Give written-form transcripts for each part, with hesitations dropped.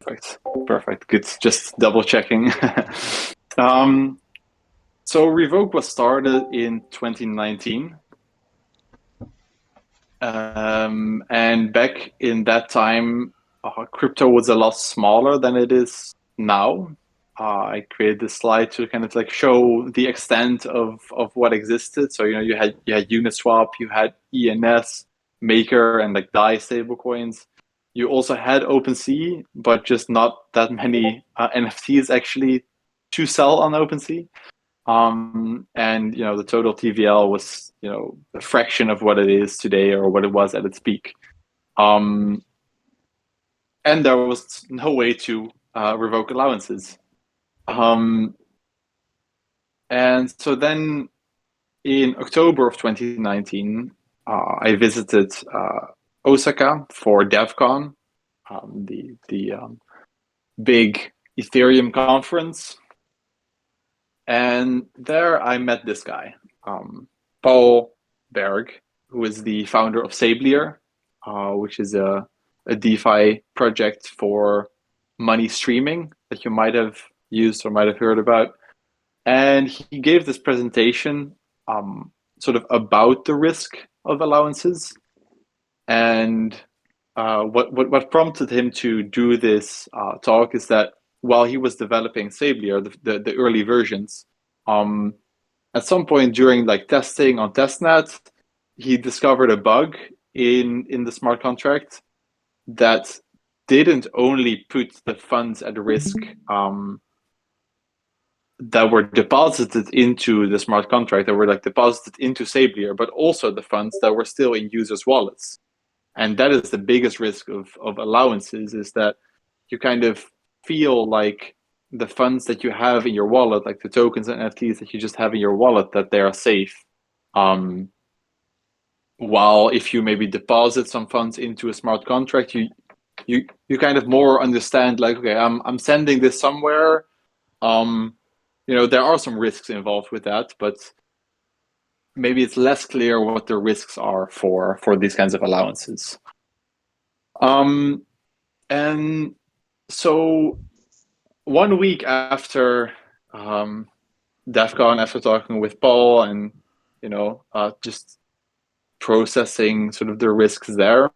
Perfect. Good. Just double checking. So Revoke was started in 2019. And back in that time, crypto was a lot smaller than it is now. I created this slide to kind of like show the extent of what existed. So you had Uniswap, you had ENS, Maker, and like DAI stablecoins. You also had OpenSea, but just not that many NFTs actually to sell on OpenSea. And the total TVL was a fraction of what it is today or what it was at its peak. And there was no way to revoke allowances. And so then in October of 2019, I visited Osaka for DevCon, the big Ethereum conference. And there I met this guy, Paul Berg, who is the founder of Sablier, which is a DeFi project for money streaming that you might have used or might have heard about. And he gave this presentation sort of about the risk of allowances. And what prompted him to do this talk is that while he was developing Sablier, the early versions, at some point during like testing on testnet, he discovered a bug in the smart contract that didn't only put the funds at risk that were deposited into the smart contract, that were like deposited into Sablier, but also the funds that were still in users' wallets. And that is the biggest risk of allowances, is that you kind of feel like the funds that you have in your wallet, like the tokens and NFTs that you just have in your wallet, that they are safe. While if you maybe deposit some funds into a smart contract, you kind of more understand like, okay, I'm sending this somewhere. There are some risks involved with that, but maybe it's less clear what the risks are for these kinds of allowances. And so 1 week after DEFCON, after talking with Paul and just processing sort of the risks there,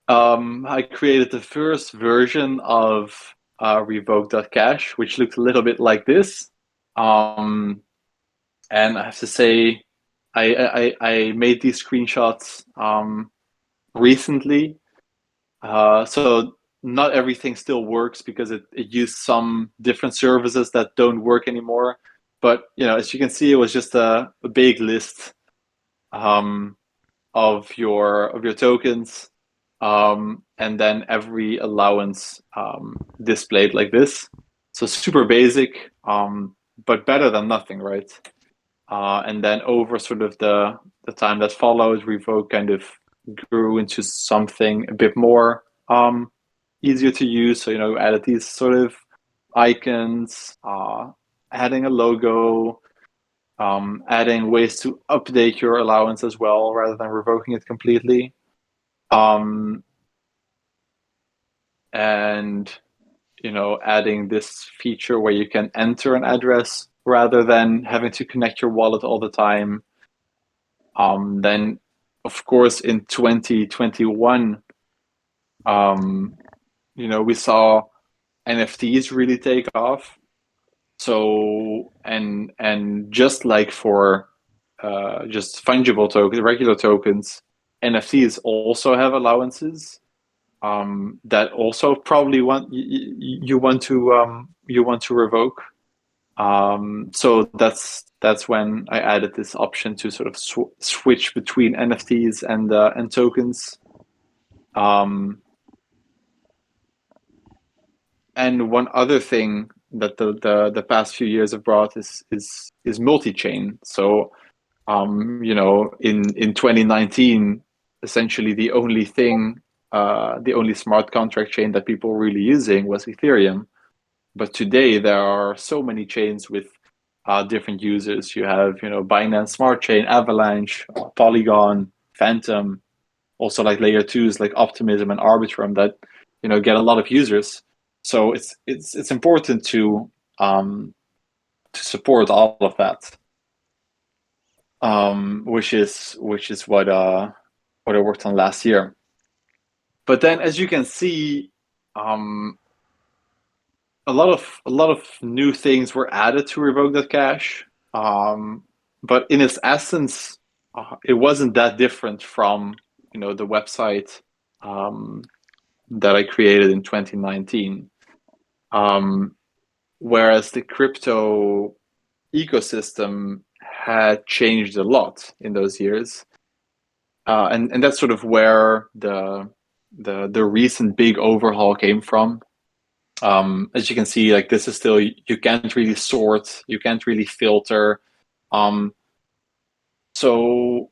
I created the first version of Revoke.cash, which looked a little bit like this. And I have to say, I made these screenshots recently. So not everything still works because it used some different services that don't work anymore. But as you can see, it was just a big list of your tokens, and then every allowance displayed like this. So super basic, but better than nothing, right? And then over sort of the time that followed, Revoke kind of grew into something a bit more easier to use. So added these sort of icons, adding a logo, adding ways to update your allowance as well rather than revoking it completely. And adding this feature where you can enter an address rather than having to connect your wallet all the time. Then, of course, in 2021, we saw NFTs really take off. So, and just like for just fungible tokens, regular tokens, NFTs also have allowances that also probably you want to revoke. So that's when I added this option to sort of switch between NFTs and tokens. And one other thing that the past few years have brought is multi-chain. So in 2019, essentially the only thing, the only smart contract chain that people were really using was Ethereum. But today there are so many chains with different users. You have Binance Smart Chain, Avalanche, Polygon, Phantom, also like layer 2s like Optimism and Arbitrum that get a lot of users. So it's important to support all of that, which is what I worked on last year. But then, as you can see, a lot of new things were added to Revoke.cash, but in its essence, it wasn't that different from the website that I created in 2019. Whereas the crypto ecosystem had changed a lot in those years, and that's sort of where the recent big overhaul came from. As you can see, like, this is still, you can't really sort, you can't really filter. So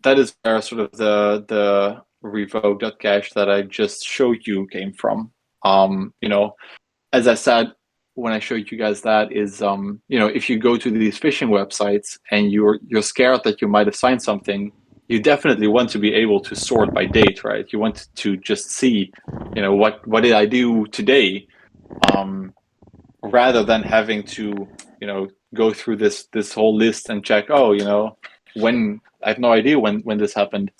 that is where sort of the Revoke.cash that I just showed you came from. As I said, when I showed you guys that is, if you go to these phishing websites and you're scared that you might have signed something, you definitely want to be able to sort by date, right? You want to just see, what did I do today, rather than having to, go through this whole list and check, when, I have no idea when this happened.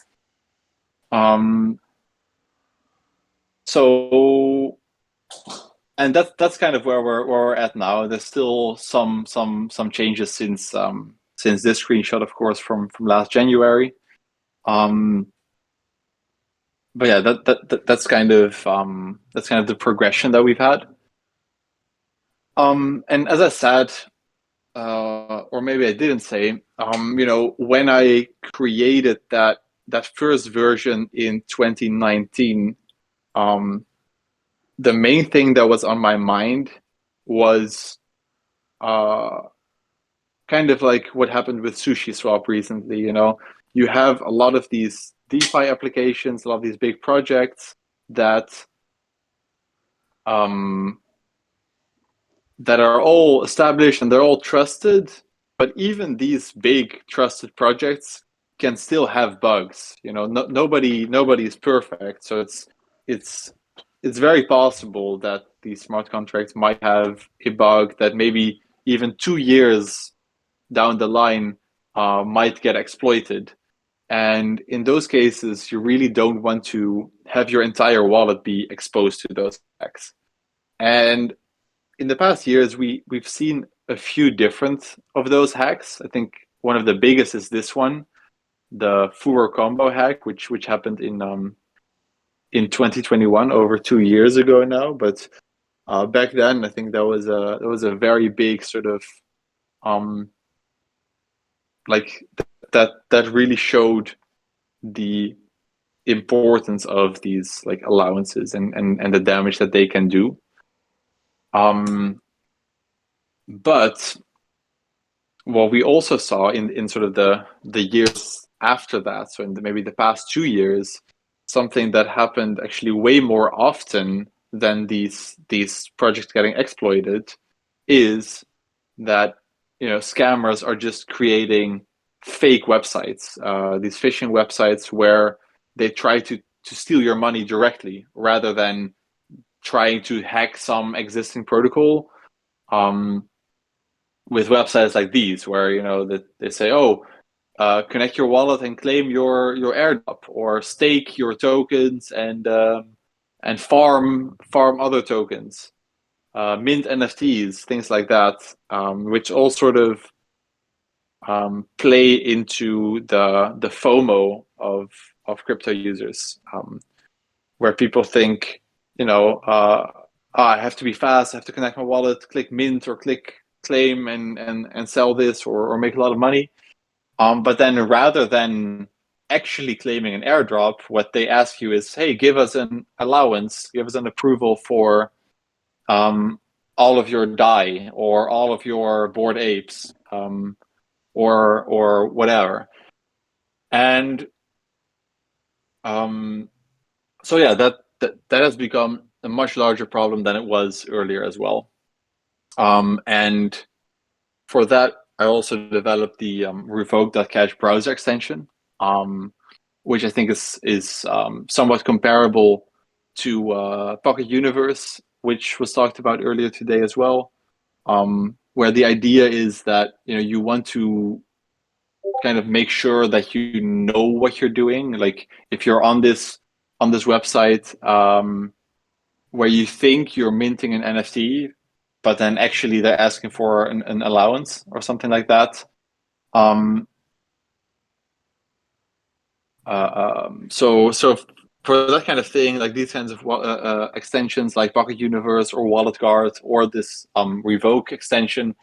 So, and that's kind of where we're at now. There's still some changes since this screenshot, of course, from last January. But yeah, that's kind of the progression that we've had. And as I said, or maybe I didn't say, when I created that first version in 2019, the main thing that was on my mind was kind of like what happened with SushiSwap recently. You have a lot of these DeFi applications, a lot of these big projects that that are all established and they're all trusted, but even these big trusted projects can still have bugs. Nobody is perfect, so it's very possible that these smart contracts might have a bug that maybe even 2 years down the line might get exploited. And in those cases, you really don't want to have your entire wallet be exposed to those attacks. And in the past years, we've seen a few different of those hacks. I think one of the biggest is this one, the Furor combo hack, which happened in 2021, over 2 years ago now. But back then, I think that was a very big sort of like that really showed the importance of these like allowances and the damage that they can do. But what we also saw in sort of the years after that, so in maybe the past 2 years, something that happened actually way more often than these projects getting exploited, is that scammers are just creating fake websites, these phishing websites where they try to steal your money directly rather than trying to hack some existing protocol. With websites like these, where that they say, connect your wallet and claim your airdrop, or stake your tokens and farm other tokens, mint NFTs, things like that, which all sort of play into the FOMO of crypto users, where people think, I have to be fast, I have to connect my wallet, click mint or click claim and sell this or make a lot of money. But then rather than actually claiming an airdrop, what they ask you is, hey, give us an allowance, give us an approval for all of your DAI or all of your Bored Apes, or whatever. And so yeah, that has become a much larger problem than it was earlier as well. And for that, I also developed the Revoke.cash browser extension, which I think is somewhat comparable to Pocket Universe, which was talked about earlier today as well, where the idea is that you want to kind of make sure that you know what you're doing. Like if you're on this website where you think you're minting an NFT, but then actually they're asking for an allowance or something like that. So for that kind of thing, like these kinds of extensions like Pocket Universe or Wallet Guard or this Revoke extension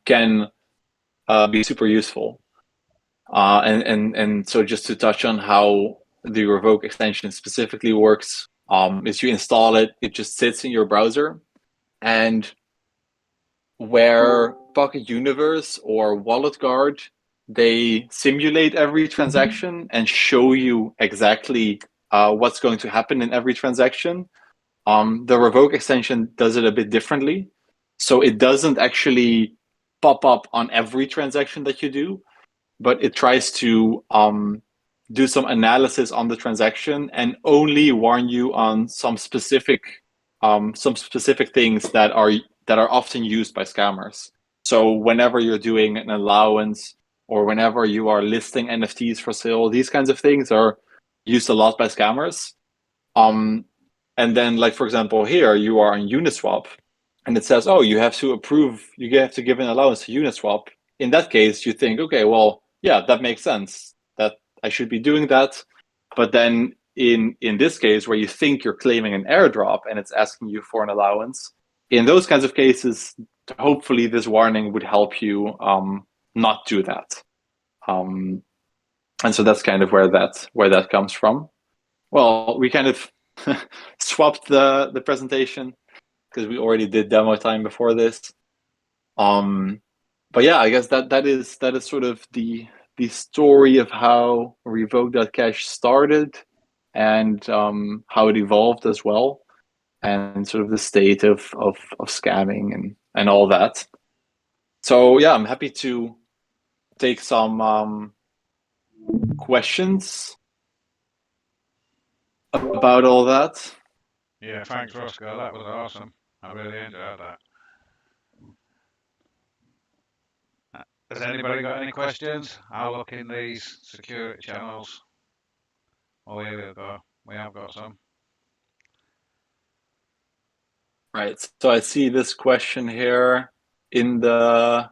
can be super useful. And so just to touch on how the Revoke extension specifically works, is you install it, it just sits in your browser, and where Pocket Universe or Wallet Guard, they simulate every transaction and show you exactly what's going to happen in every transaction. The Revoke extension does it a bit differently. So it doesn't actually pop up on every transaction that you do, but it tries to do some analysis on the transaction and only warn you on some specific things that are often used by scammers. So whenever you're doing an allowance or whenever you are listing NFTs for sale, these kinds of things are used a lot by scammers. And then, like for example, here you are on Uniswap, and it says, "Oh, you have to give an allowance to Uniswap." In that case, you think, okay, well, yeah, that makes sense that I should be doing that. But then in this case, where you think you're claiming an airdrop and it's asking you for an allowance, in those kinds of cases, hopefully this warning would help you not do that. And so that's kind of where that comes from. Well, we kind of swapped the presentation because we already did demo time before this. But yeah, I guess that is sort of the story of how Revoke.cash started and how it evolved as well, and sort of the state of scamming and all that. So yeah, I'm happy to take some questions about all that. Yeah, thanks, Roscoe. That was awesome. I really enjoyed that. Has anybody got any questions? I'll look in these security channels. Oh, here we go. We have got some. Right. So I see this question here in the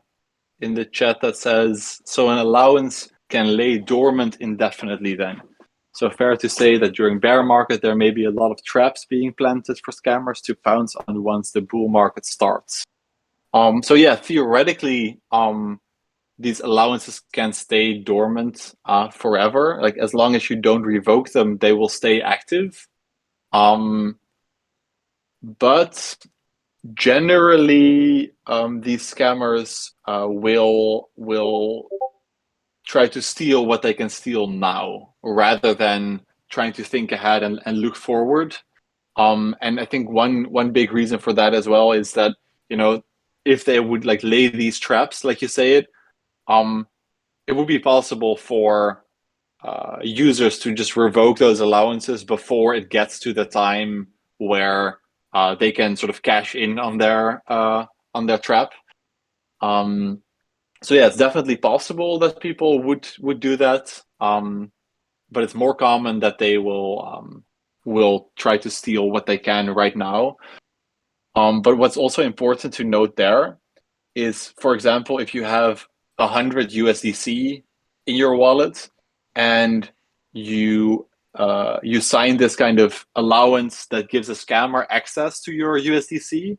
chat that says, so an allowance can lay dormant indefinitely then. So fair to say that during bear market, there may be a lot of traps being planted for scammers to pounce on once the bull market starts. So yeah, theoretically, these allowances can stay dormant forever. Like as long as you don't revoke them, they will stay active. But generally, these scammers will try to steal what they can steal now, rather than trying to think ahead and look forward. And I think one big reason for that as well is that if they would like lay these traps, like you say it would be possible for users to just revoke those allowances before it gets to the time where they can sort of cash in on their trap. So yeah, it's definitely possible that people would do that, but it's more common that they will try to steal what they can right now. But what's also important to note there is, for example, if you have 100 USDC in your wallet and you sign this kind of allowance that gives a scammer access to your USDC,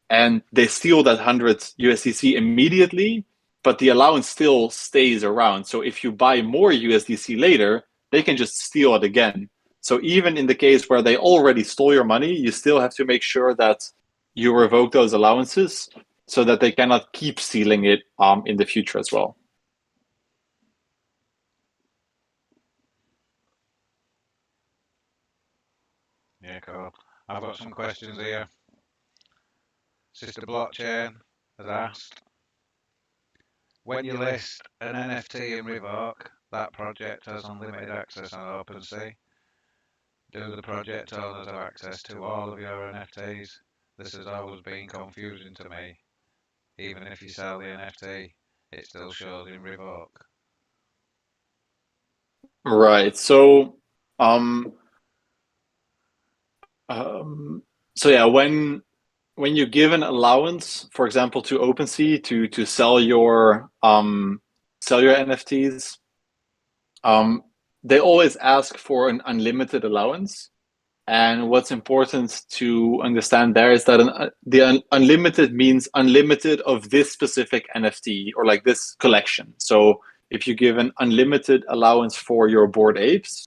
and they steal that 100 USDC immediately, but the allowance still stays around. So if you buy more USDC later, they can just steal it again. So even in the case where they already stole your money, you still have to make sure that you revoke those allowances so that they cannot keep stealing it in the future as well. Yeah, cool. I've got some questions here. Sister Blockchain has asked, when you list an NFT in Revoke, that project has unlimited access on OpenSea. Do the project owners have access to all of your NFTs? This has always been confusing to me. Even if you sell the NFT, it still shows in Revoke. Right. So yeah, when you give an allowance, for example, to OpenSea to sell your NFTs, they always ask for an unlimited allowance. And what's important to understand there is that the unlimited means unlimited of this specific NFT or like this collection. So if you give an unlimited allowance for your Bored Apes,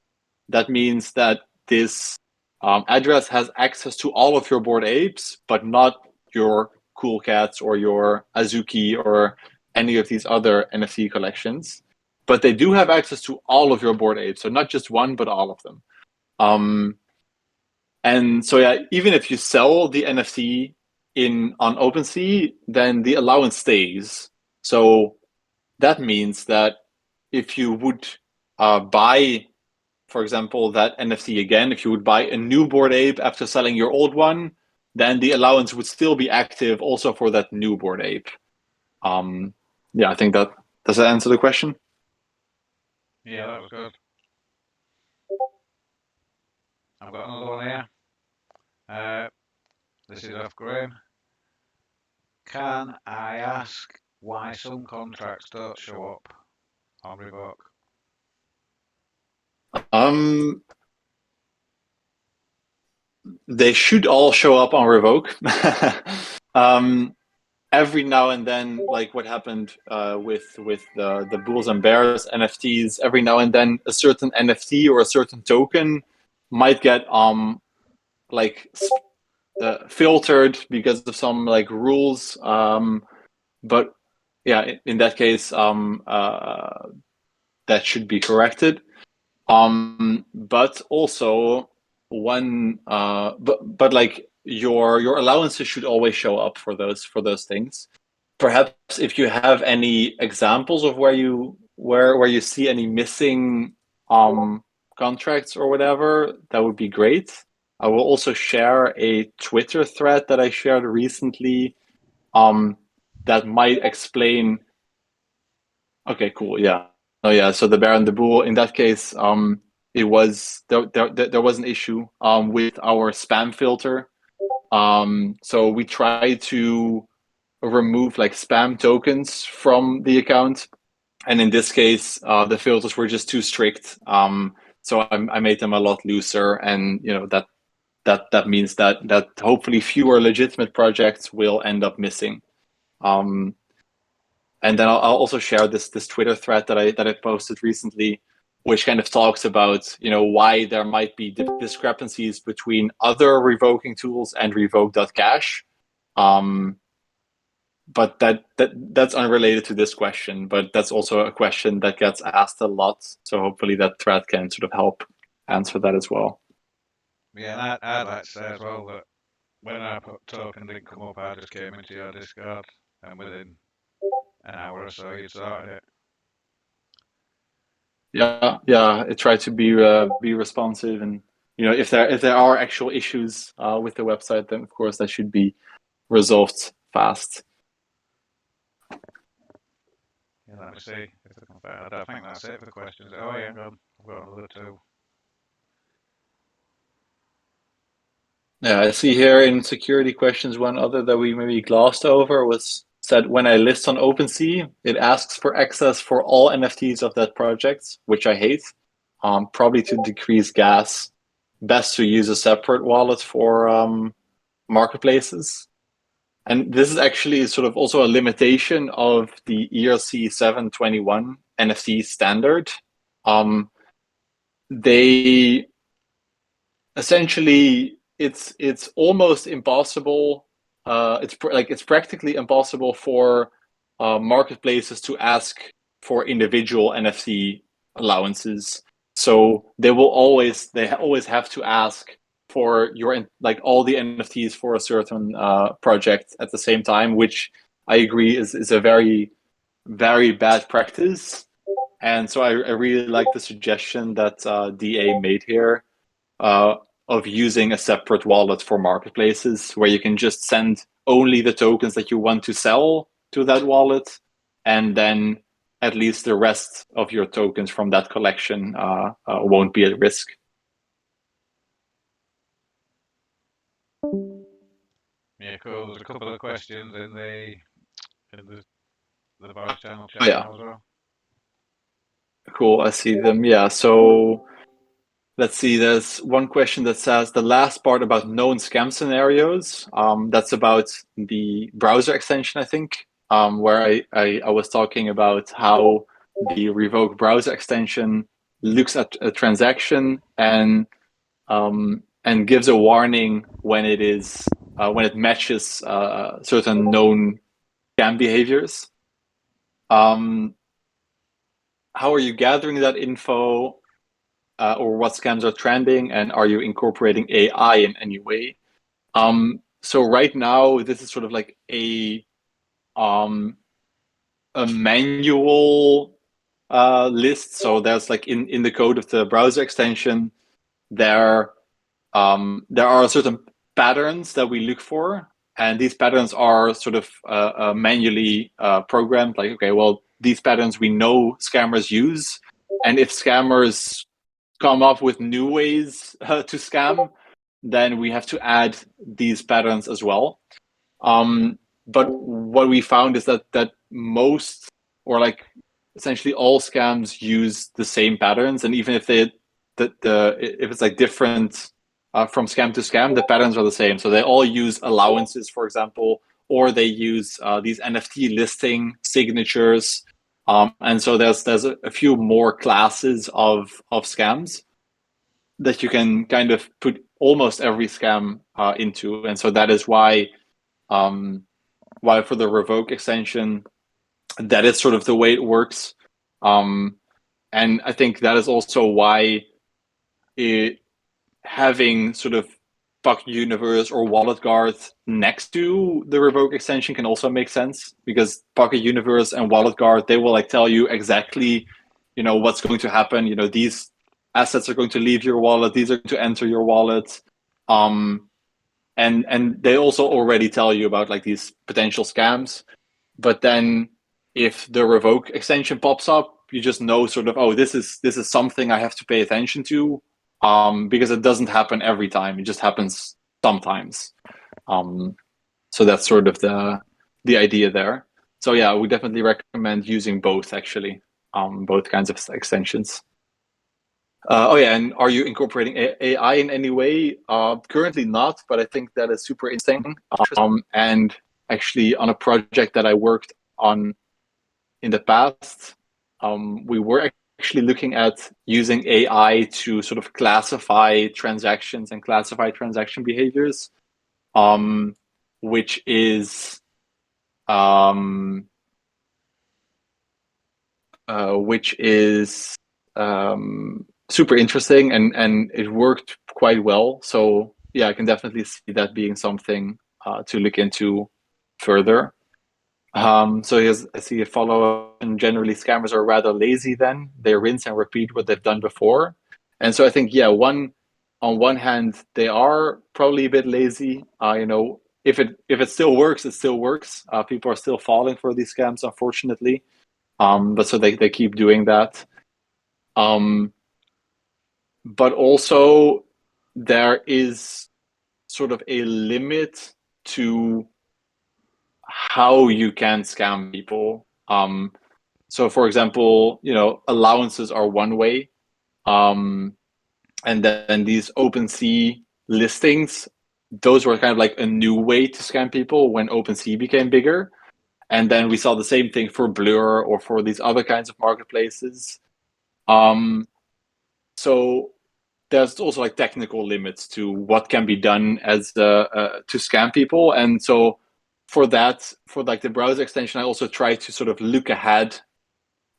that means that this address has access to all of your Bored Apes, but not your Cool Cats or your Azuki or any of these other NFT collections. But they do have access to all of your Bored Apes, so not just one, but all of them. And so yeah, even if you sell the NFT on OpenSea, then the allowance stays. So that means that if you would buy, for example, that NFT again, if you would buy a new Bored Ape after selling your old one, then the allowance would still be active also for that new Bored Ape. Yeah, I think does that answer the question? Yeah, that was good. I've got another one here. This is off Graham. Can I ask why some contracts don't show up on Revoke? They should all show up on Revoke. Every now and then, like what happened with the Bulls and Bears NFTs, every now and then a certain NFT or a certain token might get filtered because of some like rules. But yeah, in that case, that should be corrected. But also but like your allowances should always show up for those things. Perhaps if you have any examples of where you see any missing contracts or whatever, that would be great. I will also share a Twitter thread that I shared recently that might explain. Okay, cool. Yeah. Oh yeah. So the bear and the bull. In that case, it was there was an issue with our spam filter. So we tried to remove like spam tokens from the account, and in this case, the filters were just too strict. So I made them a lot looser, and that means that hopefully fewer legitimate projects will end up missing. And then I'll also share this Twitter thread that I posted recently, which kind of talks about why there might be discrepancies between other revoking tools and Revoke.cash. But that's unrelated to this question, but that's also a question that gets asked a lot. So hopefully that thread can sort of help answer that as well. Yeah, and I'd like to say as well that when our token didn't come up, I just came into your Discord, and within an hour or so, you'd sorted it. Yeah, I try to be responsive, and if there are actual issues with the website, then of course that should be resolved fast. Yeah, let me see if I can find it. I think that's it for the questions. Oh yeah, I've got another two. Yeah, I see here in security questions, one other that we maybe glossed over was said when I list on OpenSea, it asks for access for all NFTs of that project, which I hate. Probably to decrease gas, best to use a separate wallet for marketplaces. And this is actually sort of also a limitation of the ERC 721 NFT standard. They essentially it's almost impossible. It's practically impossible for marketplaces to ask for individual NFT allowances. So they always have to ask for your all the NFTs for a certain project at the same time, which I agree is a very, very bad practice. And so I really like the suggestion that DA made here. of using a separate wallet for marketplaces, where you can just send only the tokens that you want to sell to that wallet, and then at least the rest of your tokens from that collection won't be at risk. Yeah, cool. There's a couple of questions in the voice channel chat now as well. Cool, I see them. Yeah, so let's see. There's one question that says the last part about known scam scenarios. That's about the browser extension, I think, where I was talking about how the Revoke browser extension looks at a transaction and gives a warning when it matches certain known scam behaviors. How are you gathering that info, or what scams are trending, and are you incorporating AI in any way? So right now, this is sort of like a manual list. So there's like in the code of the browser extension, there are certain patterns that we look for, and these patterns are sort of manually programmed. Like, okay, well, these patterns we know scammers use, and if scammers come up with new ways to scam, then we have to add these patterns as well. But what we found is that most, or like essentially all scams use the same patterns, and even if if it's like different from scam to scam, the patterns are the same. So they all use allowances, for example, or they use these NFT listing signatures. And so there's a few more classes of scams that you can kind of put almost every scam into. And so that is why for the Revoke extension, that is sort of the way it works. And I think that is also why having sort of Pocket Universe or Wallet Guard next to the Revoke extension can also make sense, because Pocket Universe and Wallet Guard, they will like tell you exactly, what's going to happen. These assets are going to leave your wallet, these are going to enter your wallet. And they also already tell you about like these potential scams. But then if the Revoke extension pops up, you just know sort of, oh, this is something I have to pay attention to. Because it doesn't happen every time; it just happens sometimes. So that's sort of the idea there. So yeah, we definitely recommend using both, actually, both kinds of extensions. Oh yeah, and are you incorporating AI in any way? Currently not, but I think that is super interesting. And actually, on a project that I worked on in the past, we were actually looking at using AI to sort of classify transactions and classify transaction behaviors, which is super interesting, and it worked quite well. So yeah, I can definitely see that being something to look into further. So here's, I see a follow-up, and generally scammers are rather lazy then. They rinse and repeat what they've done before. And so I think, yeah, on one hand, they are probably a bit lazy. If it still works, it still works. People are still falling for these scams, unfortunately. But so they keep doing that. But also there is sort of a limit to how you can scam people. So for example, allowances are one way. And then these OpenSea listings, those were kind of like a new way to scam people when OpenSea became bigger. And then we saw the same thing for Blur or for these other kinds of marketplaces. So there's also like technical limits to what can be done as to scam people. And so for that, for like the browser extension, I also try to sort of look ahead,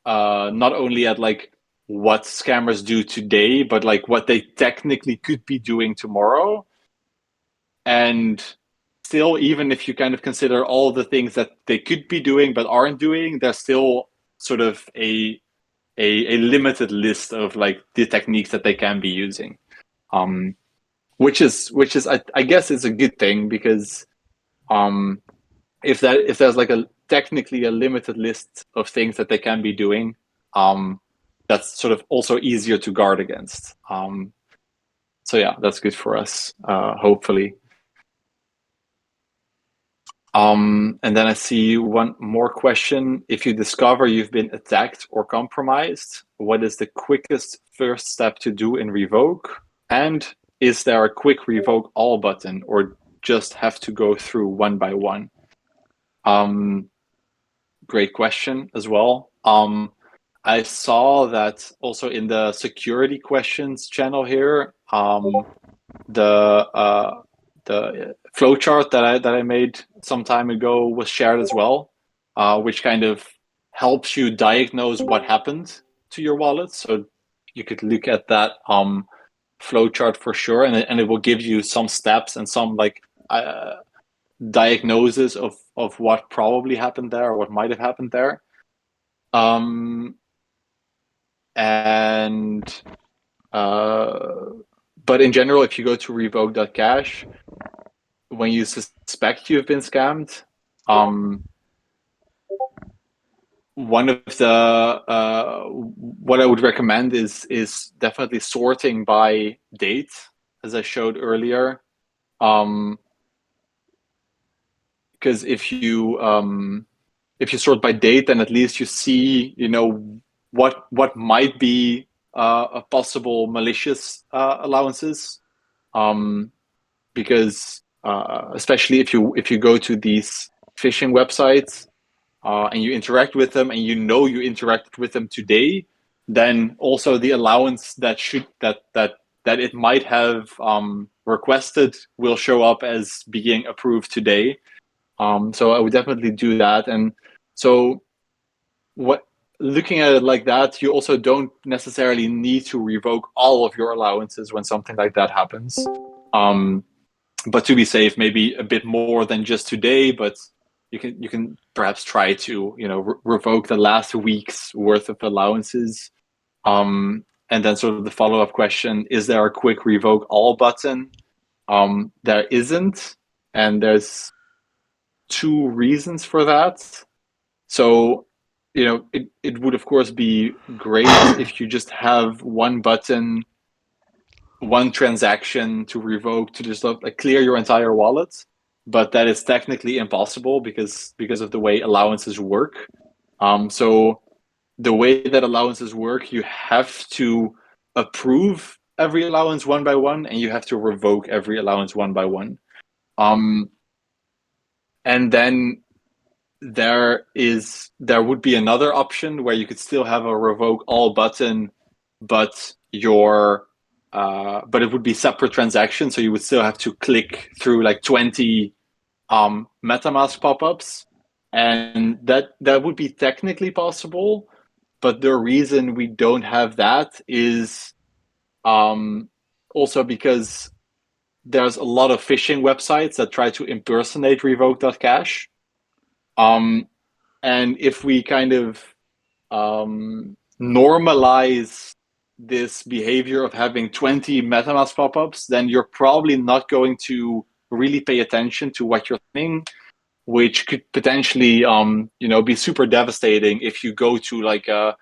not only at like what scammers do today, but like what they technically could be doing tomorrow. And still, even if you kind of consider all the things that they could be doing but aren't doing, there's still sort of a limited list of like the techniques that they can be using. which is I guess is a good thing, because if there's like technically a limited list of things that they can be doing, that's sort of also easier to guard against. So yeah, that's good for us, hopefully. And then I see one more question. If you discover you've been attacked or compromised, what is the quickest first step to do in Revoke? And is there a quick revoke all button, or just have to go through one by one? Great question as well. I saw that also in the security questions channel here. The flowchart that I made some time ago was shared as well, which kind of helps you diagnose what happened to your wallet. So you could look at that flowchart for sure, and it will give you some steps and some like diagnosis of what probably happened there, or what might have happened there. But in general, if you go to Revoke.cash, when you suspect you've been scammed, one of the what I would recommend is definitely sorting by date, as I showed earlier. Because if you sort by date, then at least you see, what might be a possible malicious allowances. Because especially if you go to these phishing websites and you interact with them, and you interacted with them today, then also the allowance that it might have requested will show up as being approved today. So I would definitely do that. And so looking at it like that, you also don't necessarily need to revoke all of your allowances when something like that happens. But to be safe, maybe a bit more than just today, but you can perhaps try to revoke the last week's worth of allowances. And then sort of the follow-up question, is there a quick revoke all button? There isn't, and there's two reasons for that. So it would of course be great if you just have one button, one transaction to revoke, to just like clear your entire wallet, but that is technically impossible because of the way allowances work. So the way that allowances work, you have to approve every allowance one by one, and you have to revoke every allowance one by one. And then there would be another option where you could still have a revoke all button, but it would be separate transactions. So you would still have to click through like 20 MetaMask pop-ups, and that would be technically possible. But the reason we don't have that is also because there's a lot of phishing websites that try to impersonate Revoke.cash. And if we kind of normalize this behavior of having 20 MetaMask pop-ups, then you're probably not going to really pay attention to what you're saying, which could potentially be super devastating if you go to like a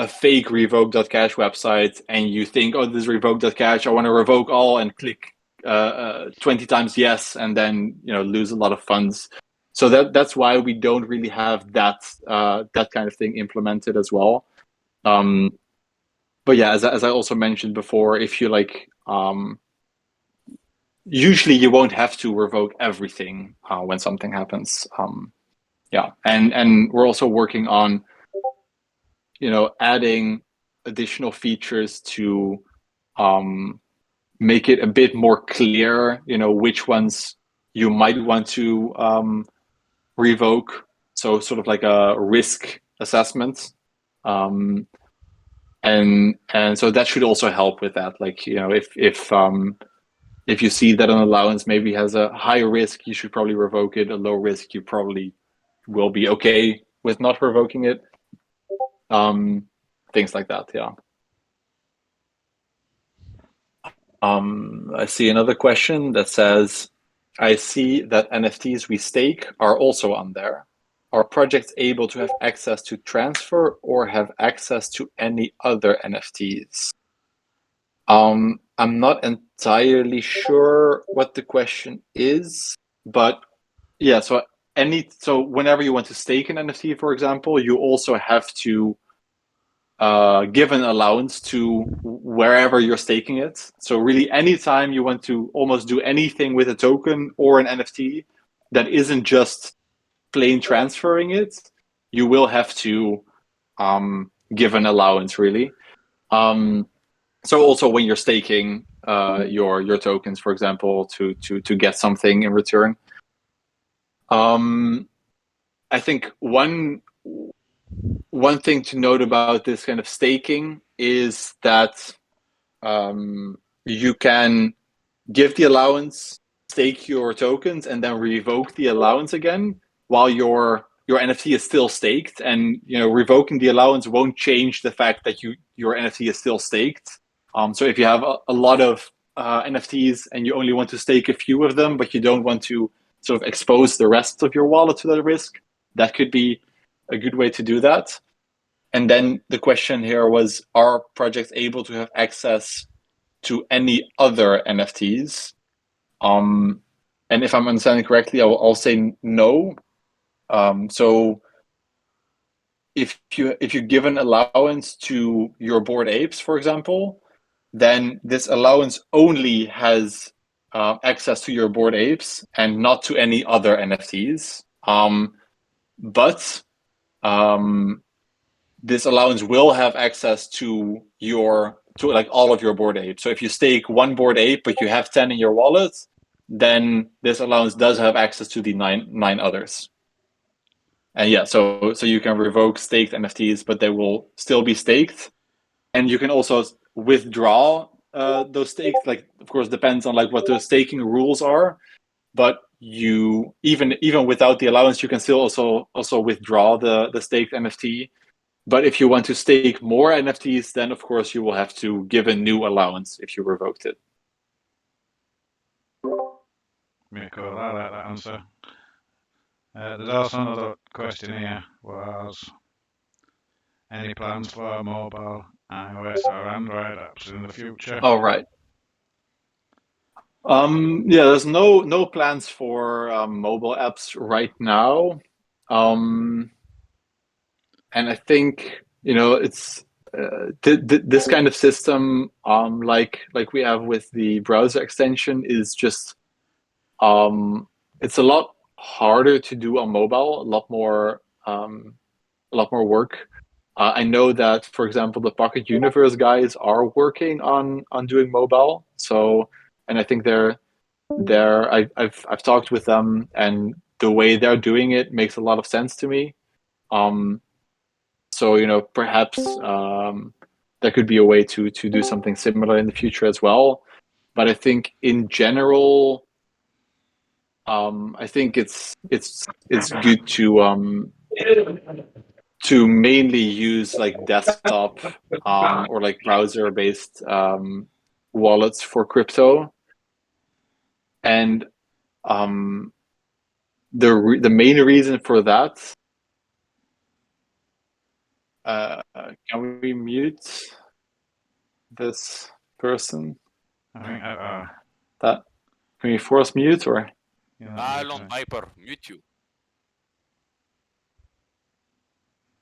fake Revoke.cash website and you think, oh, this is Revoke.cash, I want to revoke all, and click 20 times yes, and then lose a lot of funds. So that's why we don't really have that kind of thing implemented as well. But yeah, as I also mentioned before, if you usually you won't have to revoke everything when something happens. Yeah, and we're also working on adding additional features to make it a bit more clear, which ones you might want to revoke. So sort of like a risk assessment. And so that should also help with that. Like, if you see that an allowance maybe has a high risk, you should probably revoke it. A low risk, you probably will be okay with not revoking it. Things like that, yeah. I see another question that says, I see that NFTs we stake are also on there. Are projects able to have access to transfer or have access to any other NFTs? I'm not entirely sure what the question is, but yeah, so whenever you want to stake an NFT, for example, you also have to give an allowance to wherever you're staking it. So really, anytime you want to almost do anything with a token or an NFT that isn't just plain transferring it, you will have to give an allowance, really. So also when you're staking your tokens, for example, to get something in return. I think one thing to note about this kind of staking is that you can give the allowance, stake your tokens, and then revoke the allowance again while your NFT is still staked. And revoking the allowance won't change the fact that your NFT is still staked. So if you have a lot of NFTs and you only want to stake a few of them, but you don't want to sort of expose the rest of your wallet to that risk, that could be a good way to do that. And then the question here was, are projects able to have access to any other NFTs? And if I'm understanding correctly, I'll say no. So if you give an allowance to your Bored Apes, for example, then this allowance only has access to your Bored Apes and not to any other NFTs. But this allowance will have access to like all of your Bored Apes. So if you stake one Bored Ape but you have 10 in your wallet, then this allowance does have access to the nine others. And yeah, so you can revoke staked NFTs, but they will still be staked. And you can also withdraw those stakes. Like, of course, depends on like what the staking rules are. But you even without the allowance, you can still also withdraw the staked NFT. But if you want to stake more NFTs, then of course you will have to give a new allowance if you revoked it. Yeah, cool. I like that answer. There's also another question here, was any plans for mobile, iOS or Android apps in the future? All right. Yeah, there's no plans for mobile apps right now. And I think, it's this kind of system, like we have with the browser extension, is just it's a lot harder to do on mobile, a lot more work. I know that, for example, the Pocket Universe guys are working on doing mobile. So, and I think I've talked with them, and the way they're doing it makes a lot of sense to me. So perhaps there could be a way to do something similar in the future as well. But I think in general, I think it's good to mainly use like desktop or like browser based wallets for crypto. And the main reason for that, can we mute this person? I think That can we force mute or? Long Hyper, mute you.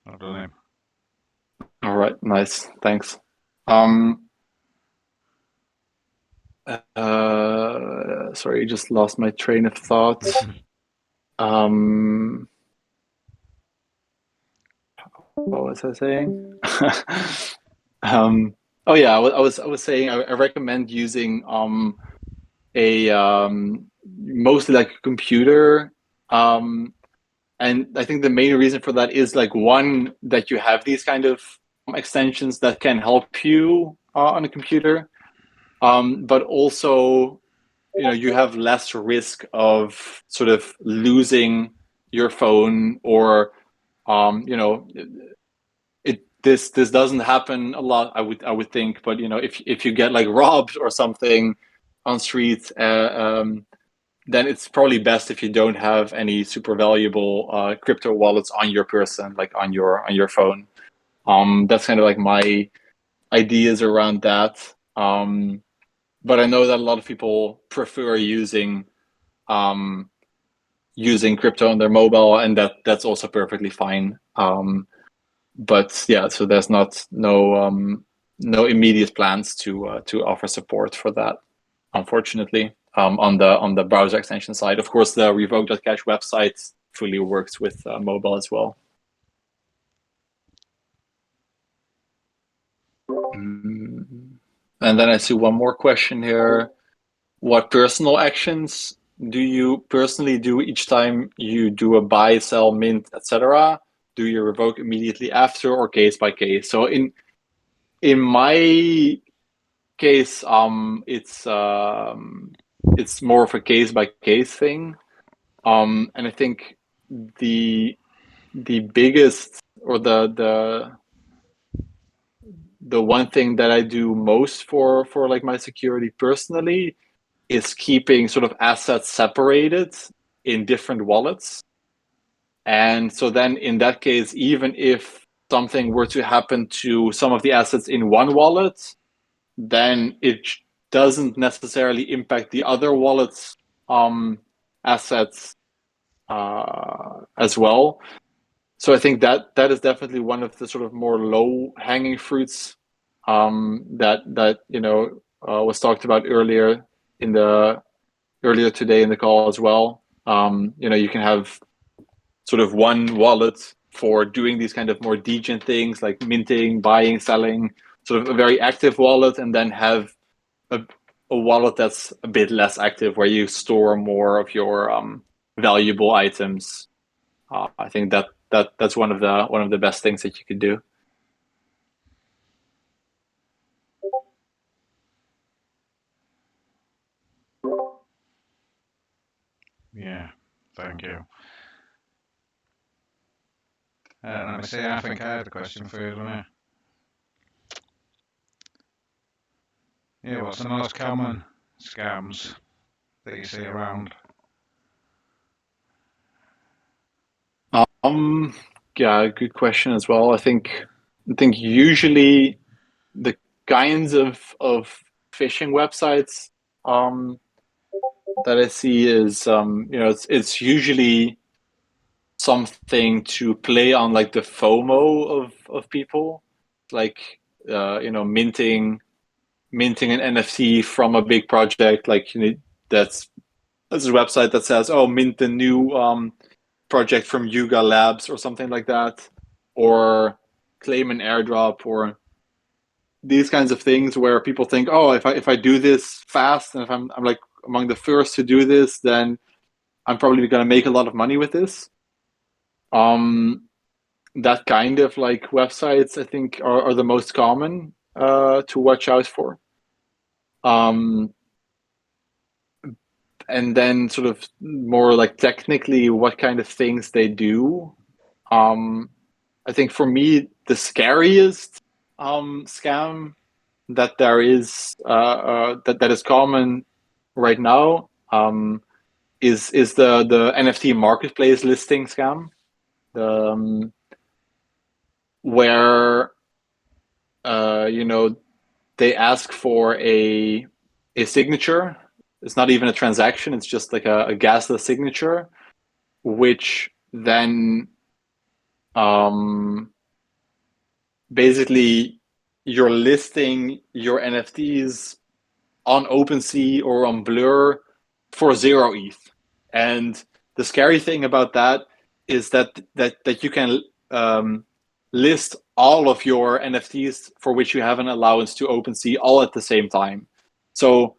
I've done him. All right, nice, thanks. Sorry, just lost my train of thought. What was I saying? Oh yeah, I was saying I recommend using a mostly like a computer, and I think the main reason for that is like, one, that you have these kind of extensions that can help you on a computer, but also you have less risk of sort of losing your phone, or this doesn't happen a lot, I would think, but you know, if you get like robbed or something on street, then it's probably best if you don't have any super valuable crypto wallets on your person, like on your phone. That's kind of like my ideas around that. But I know that a lot of people prefer using crypto on their mobile, and that's also perfectly fine. But yeah, so there's no immediate plans to offer support for that, unfortunately. On the browser extension side, of course, the Revoke.cash website fully works with mobile as well. And then I see one more question here. What personal actions do you personally do each time you do a buy, sell, mint, etc.? Do you revoke immediately after or case by case? So in my case, it's more of a case by case thing, and I think the biggest, or the one thing that I do most for like my security personally is keeping sort of assets separated in different wallets. And so then in that case, even if something were to happen to some of the assets in one wallet, then it doesn't necessarily impact the other wallet's assets as well. So I think that is definitely one of the sort of more low-hanging fruits that you know was talked about earlier today in the call as well. You know, you can have sort of one wallet for doing these kind of more degen things like minting, buying, selling, sort of a very active wallet, and then have a wallet that's a bit less active where you store more of your valuable items. I think that's one of the best things that you could do. Yeah, thank you. Let me see, I think I had a question for you, don't I? Yeah, what's the most common scams that you see around? Yeah, good question as well. I think usually the kinds of phishing websites that I see is you know, it's usually something to play on like the FOMO of people, like you know, minting an NFT from a big project, like, you know, that's a website that says, oh, mint the new project from Yuga Labs or something like that, or claim an airdrop, or these kinds of things where people think, oh, if I do this fast, and if I'm like among the first to do this, then I'm probably going to make a lot of money with this. That kind of like websites, I think, are the most common to watch out for. And then sort of more like technically what kind of things they do. I think for me, the scariest scam that there is that is common right now is the NFT marketplace listing scam, where you know, they ask for a signature. It's not even a transaction, it's just like a gasless signature, which then basically you're listing your NFTs on OpenSea or on Blur for 0 ETH. And the scary thing about that is that you can list all of your NFTs for which you have an allowance to OpenSea all at the same time. So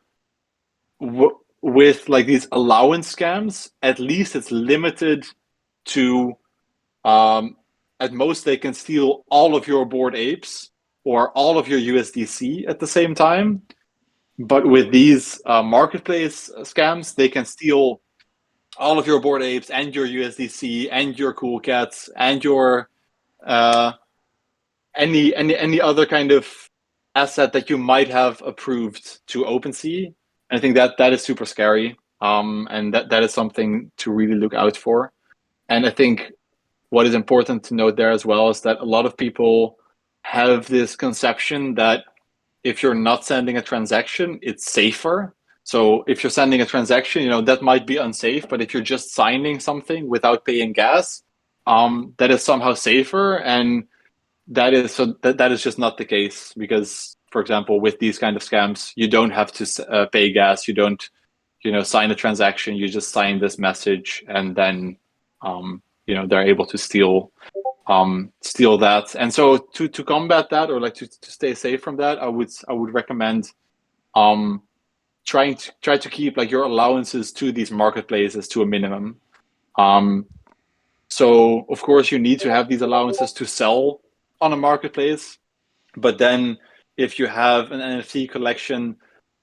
with like these allowance scams, at least it's limited to at most they can steal all of your Bored Apes or all of your USDC at the same time. But with these marketplace scams, they can steal all of your Bored Apes and your USDC and your Cool Cats and your any other kind of asset that you might have approved to OpenSea. And I think that is super scary. And that is something to really look out for. And I think what is important to note there as well is that a lot of people have this conception that if you're not sending a transaction, it's safer. So if you're sending a transaction, that might be unsafe, but if you're just signing something without paying gas, that is somehow safer. And that is just not the case, because, for example, with these kind of scams, you don't have to pay gas. You don't, sign a transaction. You just sign this message, and then, they're able to steal that. And so to combat that, or like to stay safe from that, I would recommend try to keep like your allowances to these marketplaces to a minimum. So of course you need to have these allowances to sell on a marketplace, but then if you have an NFT collection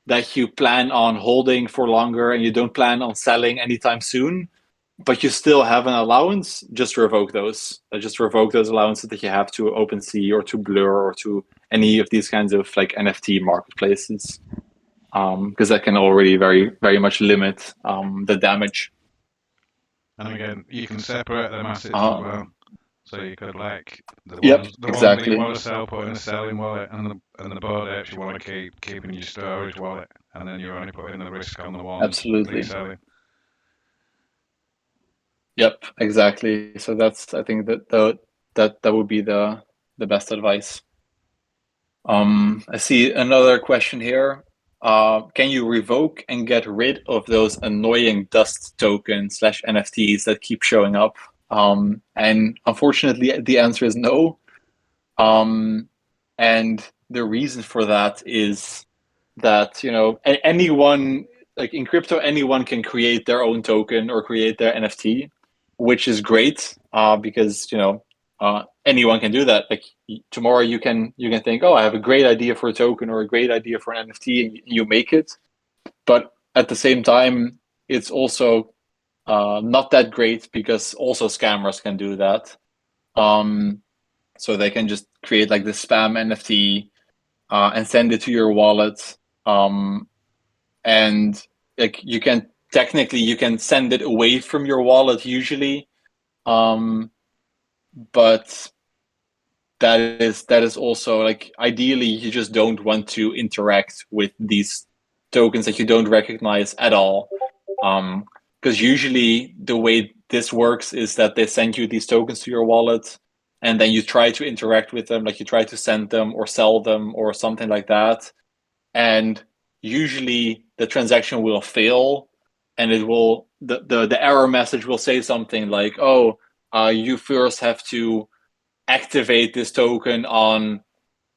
that you plan on holding for longer and you don't plan on selling anytime soon, but you still have an allowance, just revoke those. Just revoke those allowances that you have to OpenSea or to Blur or to any of these kinds of like NFT marketplaces, because that can already very, very much limit the damage. And again, you can separate them assets as well. So you could like the ones that you want to sell, put in a selling wallet, and the board apes you want to keep in your storage wallet, and then you're only putting the risk on the ones that you're selling. Yep, exactly. So I think that would be the best advice. I see another question here. Can you revoke and get rid of those annoying dust tokens / NFTs that keep showing up? And unfortunately, the answer is no. And the reason for that is that, anyone, like in crypto, anyone can create their own token or create their NFT, which is great, because, anyone can do that. Like tomorrow you can think, oh, I have a great idea for a token or a great idea for an NFT, and you make it. But at the same time, it's also not that great, because also scammers can do that. So they can just create like the spam NFT and send it to your wallet. And like you can send it away from your wallet usually. But that is also like, ideally you just don't want to interact with these tokens that you don't recognize at all. Because usually the way this works is that they send you these tokens to your wallet, and then you try to interact with them, like you try to send them or sell them or something like that. And usually the transaction will fail, and it will the error message will say something like, oh, you first have to activate this token on,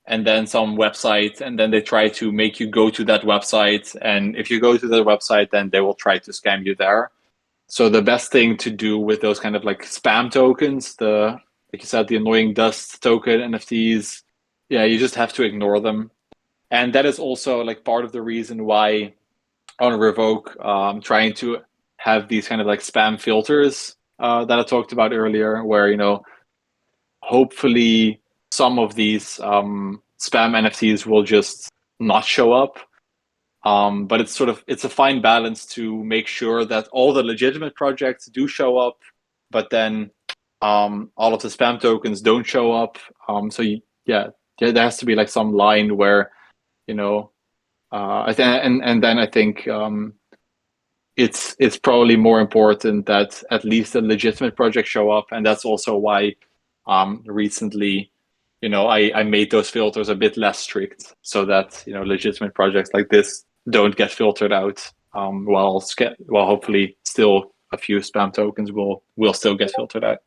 and then some website, and then they try to make you go to that website. And if you go to the website, then they will try to scam you there. So the best thing to do with those kind of like spam tokens, like you said, the annoying dust token NFTs, you just have to ignore them. And that is also like part of the reason why on Revoke, I'm trying to have these kind of like spam filters that I talked about earlier, where, hopefully some of these spam NFTs will just not show up. But it's a fine balance to make sure that all the legitimate projects do show up, but then all of the spam tokens don't show up. There has to be like some line where, and then I think it's probably more important that at least the legitimate projects show up, and that's also why recently, I made those filters a bit less strict, so that legitimate projects like this don't get filtered out. While hopefully still a few spam tokens will still get filtered out.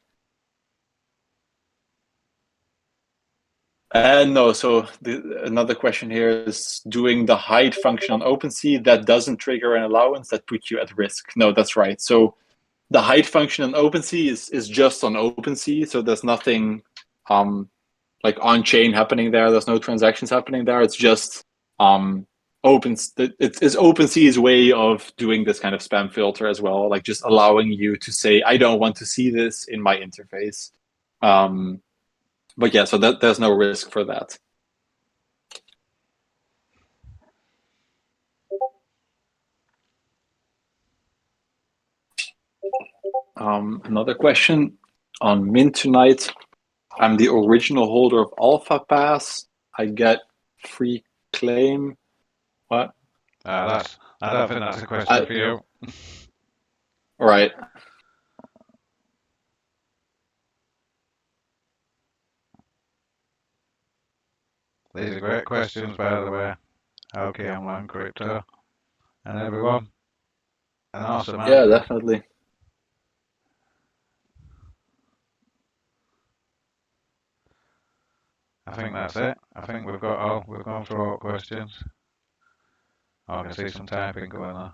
And no, so another question here is, doing the hide function on OpenSea, that doesn't trigger an allowance, that puts you at risk. No, that's right. So the hide function on OpenSea is just on OpenSea. So there's nothing like on-chain happening there. There's no transactions happening there. It's just it's OpenSea's way of doing this kind of spam filter as well, like just allowing you to say, I don't want to see this in my interface. But yeah, so there's no risk for that. Another question on mint tonight. I'm the original holder of Alpha Pass. I get free claim. What? I don't think that's a question for you. Right. These are great questions, by the way. Okay, I'm Online Crypto. And everyone. An awesome Yeah, answer. definitely. I think that's it. I think we've gone through all questions. I can see some typing going on.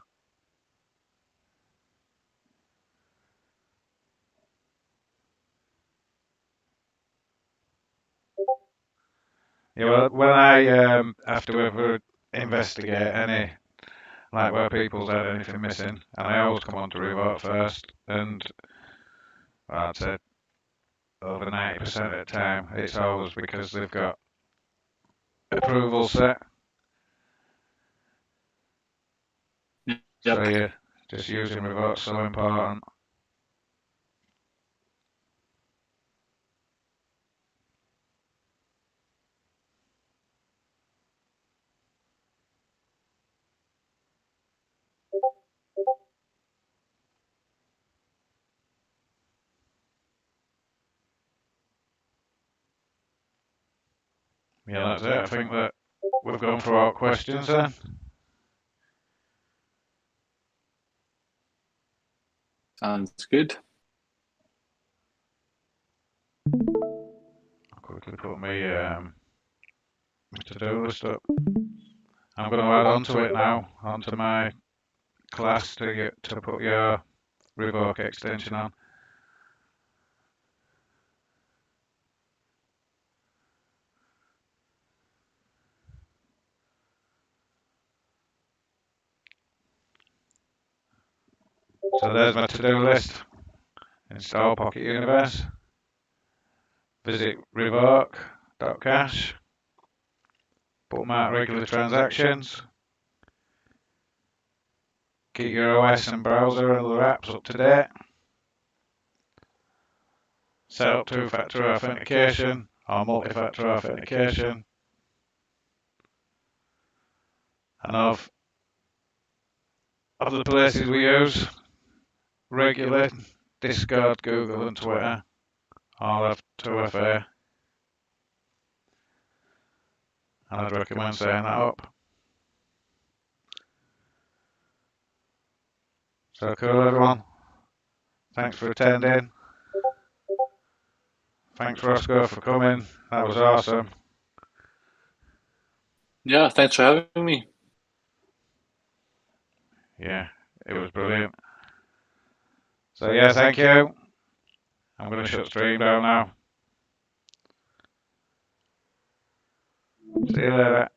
Yeah, well, when I have to ever investigate any, like where people's had anything missing, and I always come on to Revoke first, and I'd say over 90% of the time, it's always because they've got approval set. Yep. So yeah, just using Revoke's so important. Yeah, that's it. I think that we've gone through all questions then. Sounds good. I'll quickly put my to-do list up. I'm going to add onto it now, onto my class to put your Revoke extension on. So there's my to-do list. Install Pocket Universe. Visit Revoke.cash. Bookmark regular transactions. Keep your OS and browser and other apps up to date. Set up two-factor authentication or multi-factor authentication. And of the places we use regularly, Discord, Google and Twitter all have 2FA. And I'd recommend setting that up. So cool, everyone. Thanks for attending. Thanks, Roscoe, for coming. That was awesome. Yeah, thanks for having me. Yeah, it was brilliant. So yeah, thank you. I'm going to shut stream down now. See you later.